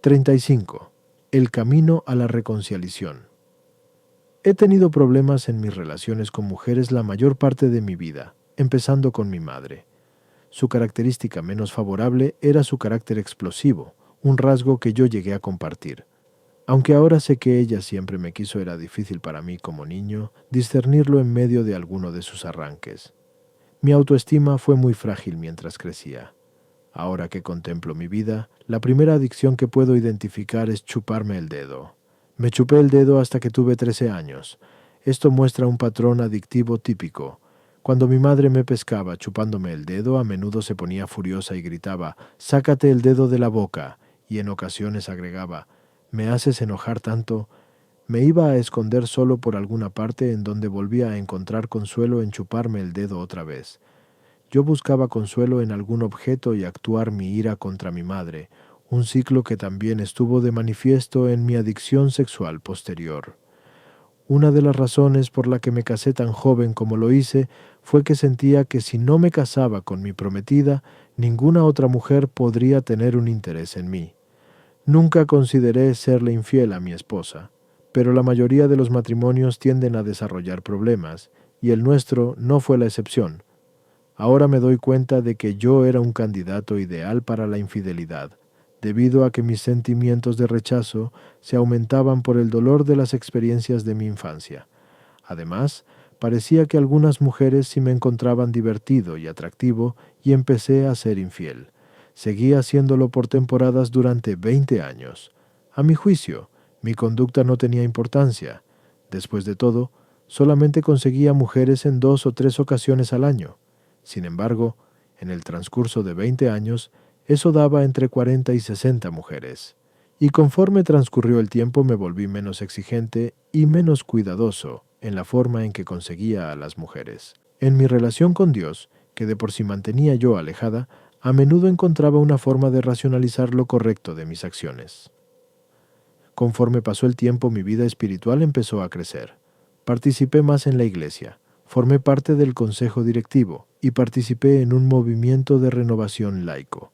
35. El camino a la reconciliación. He tenido problemas en mis relaciones con mujeres la mayor parte de mi vida, empezando con mi madre. Su característica menos favorable era su carácter explosivo, un rasgo que yo llegué a compartir. Aunque ahora sé que ella siempre me quiso, era difícil para mí como niño discernirlo en medio de alguno de sus arranques. Mi autoestima fue muy frágil mientras crecía. Ahora que contemplo mi vida, la primera adicción que puedo identificar es chuparme el dedo. Me chupé el dedo hasta que tuve 13 años. Esto muestra un patrón adictivo típico. Cuando mi madre me pescaba chupándome el dedo, a menudo se ponía furiosa y gritaba, «Sácate el dedo de la boca», y en ocasiones agregaba, «Me haces enojar tanto». Me iba a esconder solo por alguna parte en donde volvía a encontrar consuelo en chuparme el dedo otra vez. Yo buscaba consuelo en algún objeto y actuar mi ira contra mi madre, un ciclo que también estuvo de manifiesto en mi adicción sexual posterior. Una de las razones por la que me casé tan joven como lo hice fue que sentía que si no me casaba con mi prometida, ninguna otra mujer podría tener un interés en mí. Nunca consideré serle infiel a mi esposa, pero la mayoría de los matrimonios tienden a desarrollar problemas, y el nuestro no fue la excepción. Ahora me doy cuenta de que yo era un candidato ideal para la infidelidad, debido a que mis sentimientos de rechazo se aumentaban por el dolor de las experiencias de mi infancia. Además, parecía que algunas mujeres sí me encontraban divertido y atractivo y empecé a ser infiel. Seguí haciéndolo por temporadas durante 20 años. A mi juicio, mi conducta no tenía importancia. Después de todo, solamente conseguía mujeres en 2 o 3 ocasiones al año. Sin embargo, en el transcurso de 20 años, eso daba entre 40 y 60 mujeres. Y conforme transcurrió el tiempo me volví menos exigente y menos cuidadoso en la forma en que conseguía a las mujeres. En mi relación con Dios, que de por sí mantenía yo alejada, a menudo encontraba una forma de racionalizar lo correcto de mis acciones. Conforme pasó el tiempo, mi vida espiritual empezó a crecer. Participé más en la iglesia. Formé parte del consejo directivo y participé en un movimiento de renovación laico.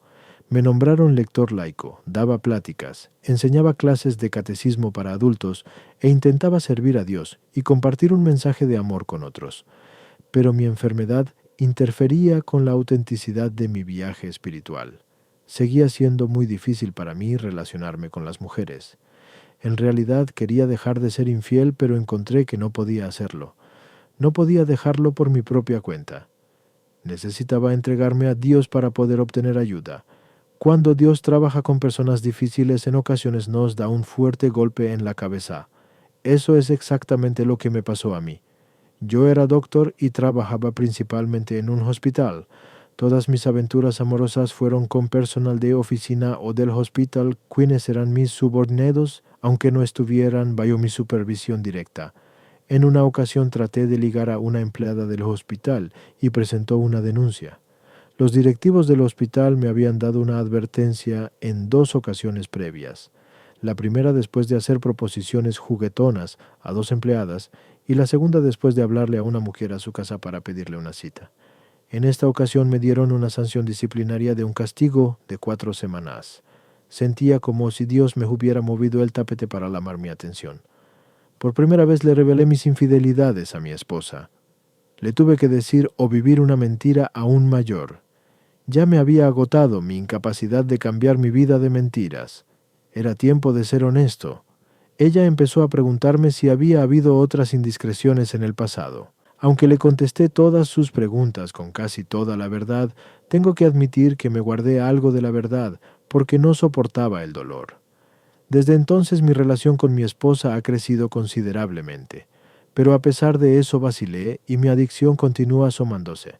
Me nombraron lector laico, daba pláticas, enseñaba clases de catecismo para adultos e intentaba servir a Dios y compartir un mensaje de amor con otros. Pero mi enfermedad interfería con la autenticidad de mi viaje espiritual. Seguía siendo muy difícil para mí relacionarme con las mujeres. En realidad quería dejar de ser infiel, pero encontré que no podía hacerlo. No podía dejarlo por mi propia cuenta. Necesitaba entregarme a Dios para poder obtener ayuda. Cuando Dios trabaja con personas difíciles, en ocasiones nos da un fuerte golpe en la cabeza. Eso es exactamente lo que me pasó a mí. Yo era doctor y trabajaba principalmente en un hospital. Todas mis aventuras amorosas fueron con personal de oficina o del hospital, quienes eran mis subordinados, aunque no estuvieran bajo mi supervisión directa. En una ocasión traté de ligar a una empleada del hospital y presentó una denuncia. Los directivos del hospital me habían dado una advertencia en 2 ocasiones previas. La primera después de hacer proposiciones juguetonas a 2 empleadas y la segunda después de hablarle a una mujer a su casa para pedirle una cita. En esta ocasión me dieron una sanción disciplinaria de un castigo de 4 semanas. Sentía como si Dios me hubiera movido el tapete para llamar mi atención. Por primera vez le revelé mis infidelidades a mi esposa. Le tuve que decir o vivir una mentira aún mayor. Ya me había agotado mi incapacidad de cambiar mi vida de mentiras. Era tiempo de ser honesto. Ella empezó a preguntarme si había habido otras indiscreciones en el pasado. Aunque le contesté todas sus preguntas con casi toda la verdad, tengo que admitir que me guardé algo de la verdad porque no soportaba el dolor. Desde entonces mi relación con mi esposa ha crecido considerablemente, pero a pesar de eso vacilé y mi adicción continúa asomándose.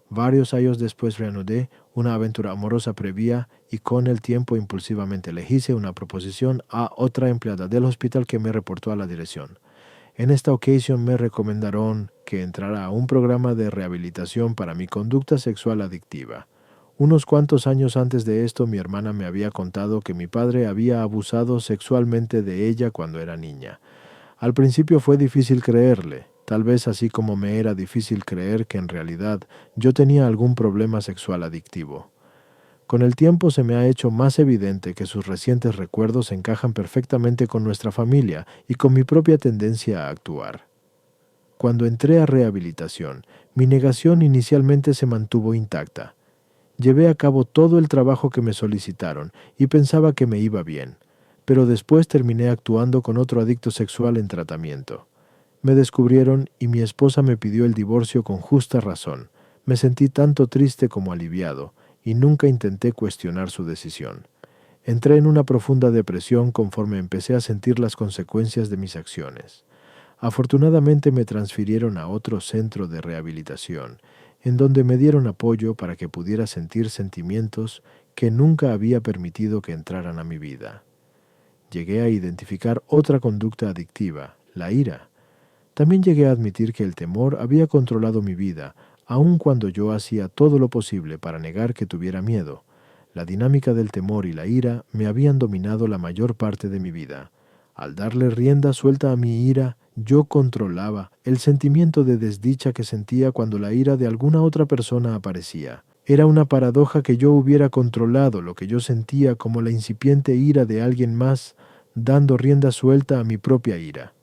Varios años después reanudé una aventura amorosa previa y con el tiempo impulsivamente le hice una proposición a otra empleada del hospital que me reportó a la dirección. En esta ocasión me recomendaron que entrara a un programa de rehabilitación para mi conducta sexual adictiva. Unos cuantos años antes de esto, mi hermana me había contado que mi padre había abusado sexualmente de ella cuando era niña. Al principio fue difícil creerle, tal vez así como me era difícil creer que en realidad yo tenía algún problema sexual adictivo. Con el tiempo se me ha hecho más evidente que sus recientes recuerdos encajan perfectamente con nuestra familia y con mi propia tendencia a actuar. Cuando entré a rehabilitación, mi negación inicialmente se mantuvo intacta. Llevé a cabo todo el trabajo que me solicitaron y pensaba que me iba bien, pero después terminé actuando con otro adicto sexual en tratamiento. Me descubrieron y mi esposa me pidió el divorcio con justa razón. Me sentí tanto triste como aliviado y nunca intenté cuestionar su decisión. Entré en una profunda depresión conforme empecé a sentir las consecuencias de mis acciones. Afortunadamente me transfirieron a otro centro de rehabilitación, en donde me dieron apoyo para que pudiera sentir sentimientos que nunca había permitido que entraran a mi vida. Llegué a identificar otra conducta adictiva, la ira. También llegué a admitir que el temor había controlado mi vida, aun cuando yo hacía todo lo posible para negar que tuviera miedo. La dinámica del temor y la ira me habían dominado la mayor parte de mi vida. Al darle rienda suelta a mi ira, yo controlaba el sentimiento de desdicha que sentía cuando la ira de alguna otra persona aparecía. Era una paradoja que yo hubiera controlado lo que yo sentía como la incipiente ira de alguien más, dando rienda suelta a mi propia ira.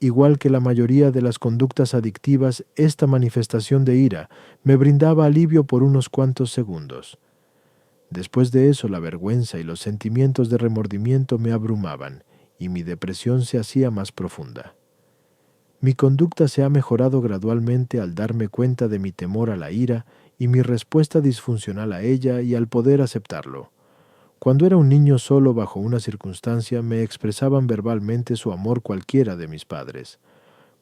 Igual que la mayoría de las conductas adictivas, esta manifestación de ira me brindaba alivio por unos cuantos segundos. Después de eso, la vergüenza y los sentimientos de remordimiento me abrumaban, y mi depresión se hacía más profunda. Mi conducta se ha mejorado gradualmente al darme cuenta de mi temor a la ira y mi respuesta disfuncional a ella y al poder aceptarlo. Cuando era un niño solo bajo una circunstancia, me expresaban verbalmente su amor cualquiera de mis padres.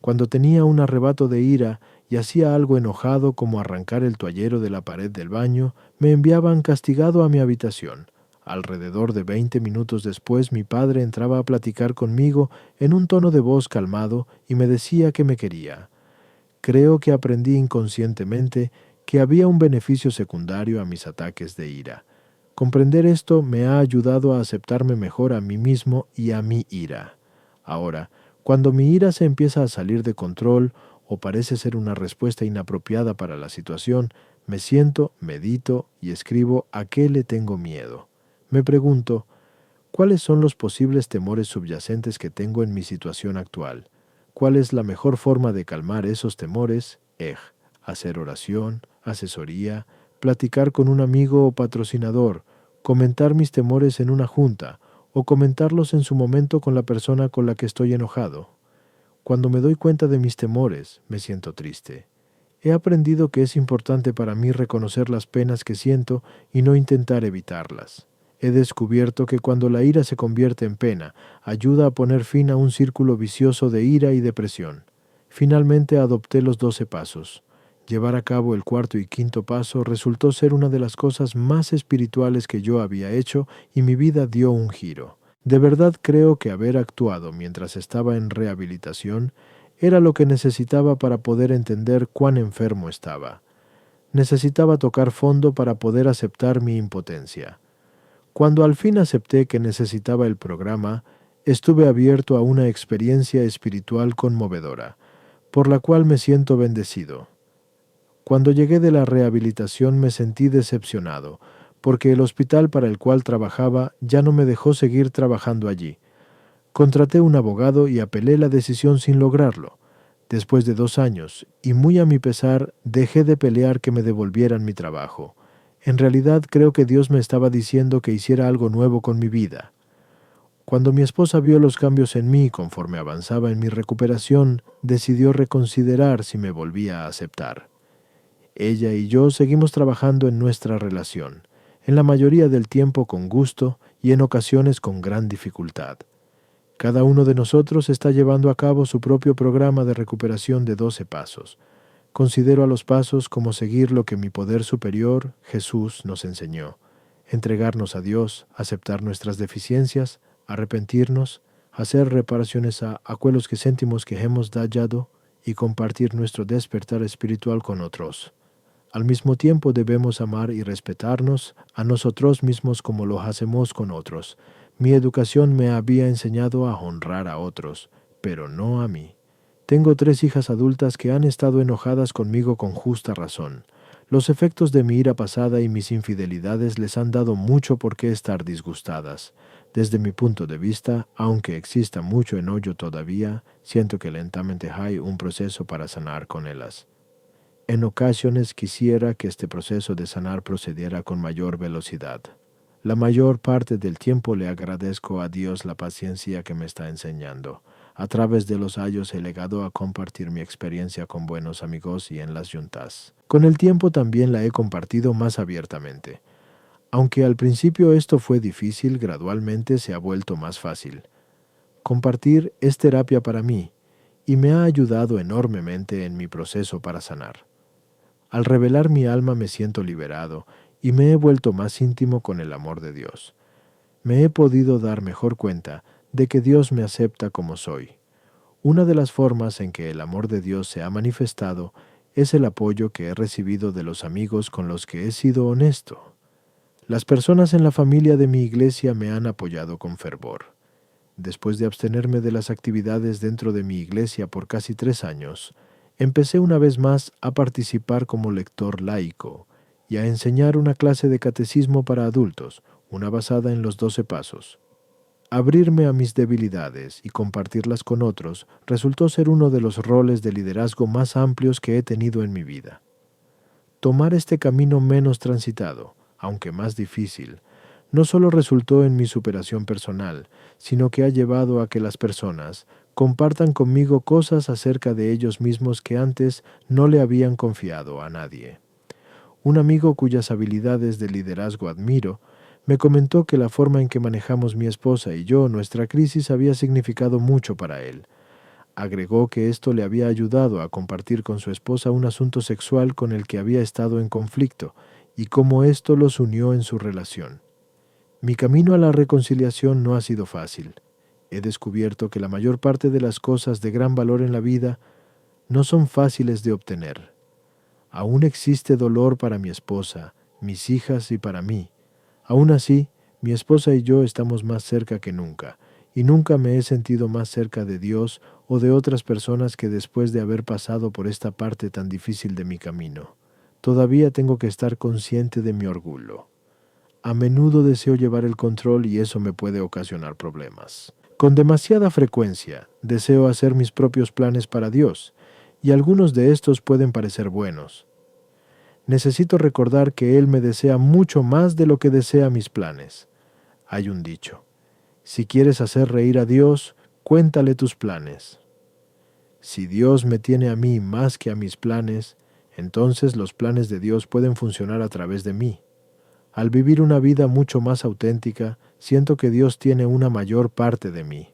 Cuando tenía un arrebato de ira y hacía algo enojado como arrancar el toallero de la pared del baño, me enviaban castigado a mi habitación. Alrededor de 20 minutos después mi padre entraba a platicar conmigo en un tono de voz calmado y me decía que me quería. Creo que aprendí inconscientemente que había un beneficio secundario a mis ataques de ira. Comprender esto me ha ayudado a aceptarme mejor a mí mismo y a mi ira. Ahora, cuando mi ira se empieza a salir de control o parece ser una respuesta inapropiada para la situación, me siento, medito y escribo a qué le tengo miedo. Me pregunto, ¿cuáles son los posibles temores subyacentes que tengo en mi situación actual? ¿Cuál es la mejor forma de calmar esos temores? Hacer oración, asesoría, platicar con un amigo o patrocinador, comentar mis temores en una junta o comentarlos en su momento con la persona con la que estoy enojado. Cuando me doy cuenta de mis temores, me siento triste. He aprendido que es importante para mí reconocer las penas que siento y no intentar evitarlas. He descubierto que cuando la ira se convierte en pena, ayuda a poner fin a un círculo vicioso de ira y depresión. Finalmente adopté los 12 pasos. Llevar a cabo el cuarto y quinto paso resultó ser una de las cosas más espirituales que yo había hecho y mi vida dio un giro. De verdad creo que haber actuado mientras estaba en rehabilitación era lo que necesitaba para poder entender cuán enfermo estaba. Necesitaba tocar fondo para poder aceptar mi impotencia. Cuando al fin acepté que necesitaba el programa, estuve abierto a una experiencia espiritual conmovedora, por la cual me siento bendecido. Cuando llegué de la rehabilitación me sentí decepcionado, porque el hospital para el cual trabajaba ya no me dejó seguir trabajando allí. Contraté un abogado y apelé la decisión sin lograrlo. Después de 2 años, y muy a mi pesar, dejé de pelear que me devolvieran mi trabajo. En realidad creo que Dios me estaba diciendo que hiciera algo nuevo con mi vida. Cuando mi esposa vio los cambios en mí conforme avanzaba en mi recuperación, decidió reconsiderar si me volvía a aceptar. Ella y yo seguimos trabajando en nuestra relación, en la mayoría del tiempo con gusto y en ocasiones con gran dificultad. Cada uno de nosotros está llevando a cabo su propio programa de recuperación de 12 pasos. Considero a los pasos como seguir lo que mi poder superior, Jesús, nos enseñó: entregarnos a Dios, aceptar nuestras deficiencias, arrepentirnos, hacer reparaciones a aquellos que sentimos que hemos dañado y compartir nuestro despertar espiritual con otros. Al mismo tiempo debemos amar y respetarnos a nosotros mismos como lo hacemos con otros. Mi educación me había enseñado a honrar a otros, pero no a mí. Tengo 3 hijas adultas que han estado enojadas conmigo con justa razón. Los efectos de mi ira pasada y mis infidelidades les han dado mucho por qué estar disgustadas. Desde mi punto de vista, aunque exista mucho enollo todavía, siento que lentamente hay un proceso para sanar con ellas. En ocasiones quisiera que este proceso de sanar procediera con mayor velocidad. La mayor parte del tiempo le agradezco a Dios la paciencia que me está enseñando. A través de los años he llegado a compartir mi experiencia con buenos amigos y en las juntas. Con el tiempo también la he compartido más abiertamente. Aunque al principio esto fue difícil, gradualmente se ha vuelto más fácil. Compartir es terapia para mí y me ha ayudado enormemente en mi proceso para sanar. Al revelar mi alma me siento liberado y me he vuelto más íntimo con el amor de Dios. Me he podido dar mejor cuenta de que Dios me acepta como soy. Una de las formas en que el amor de Dios se ha manifestado es el apoyo que he recibido de los amigos con los que he sido honesto. Las personas en la familia de mi iglesia me han apoyado con fervor. Después de abstenerme de las actividades dentro de mi iglesia por casi 3 años, empecé una vez más a participar como lector laico y a enseñar una clase de catecismo para adultos, una basada en los 12 pasos. Abrirme a mis debilidades y compartirlas con otros resultó ser uno de los roles de liderazgo más amplios que he tenido en mi vida. Tomar este camino menos transitado, aunque más difícil, no solo resultó en mi superación personal, sino que ha llevado a que las personas compartan conmigo cosas acerca de ellos mismos que antes no le habían confiado a nadie. Un amigo cuyas habilidades de liderazgo admiro, me comentó que la forma en que manejamos mi esposa y yo nuestra crisis había significado mucho para él. Agregó que esto le había ayudado a compartir con su esposa un asunto sexual con el que había estado en conflicto y cómo esto los unió en su relación. Mi camino a la reconciliación no ha sido fácil. He descubierto que la mayor parte de las cosas de gran valor en la vida no son fáciles de obtener. Aún existe dolor para mi esposa, mis hijas y para mí. Aún así, mi esposa y yo estamos más cerca que nunca, y nunca me he sentido más cerca de Dios o de otras personas que después de haber pasado por esta parte tan difícil de mi camino. Todavía tengo que estar consciente de mi orgullo. A menudo deseo llevar el control y eso me puede ocasionar problemas. Con demasiada frecuencia deseo hacer mis propios planes para Dios, y algunos de estos pueden parecer buenos. Necesito recordar que Él me desea mucho más de lo que desea mis planes. Hay un dicho: si quieres hacer reír a Dios, cuéntale tus planes. Si Dios me tiene a mí más que a mis planes, entonces los planes de Dios pueden funcionar a través de mí. Al vivir una vida mucho más auténtica, siento que Dios tiene una mayor parte de mí.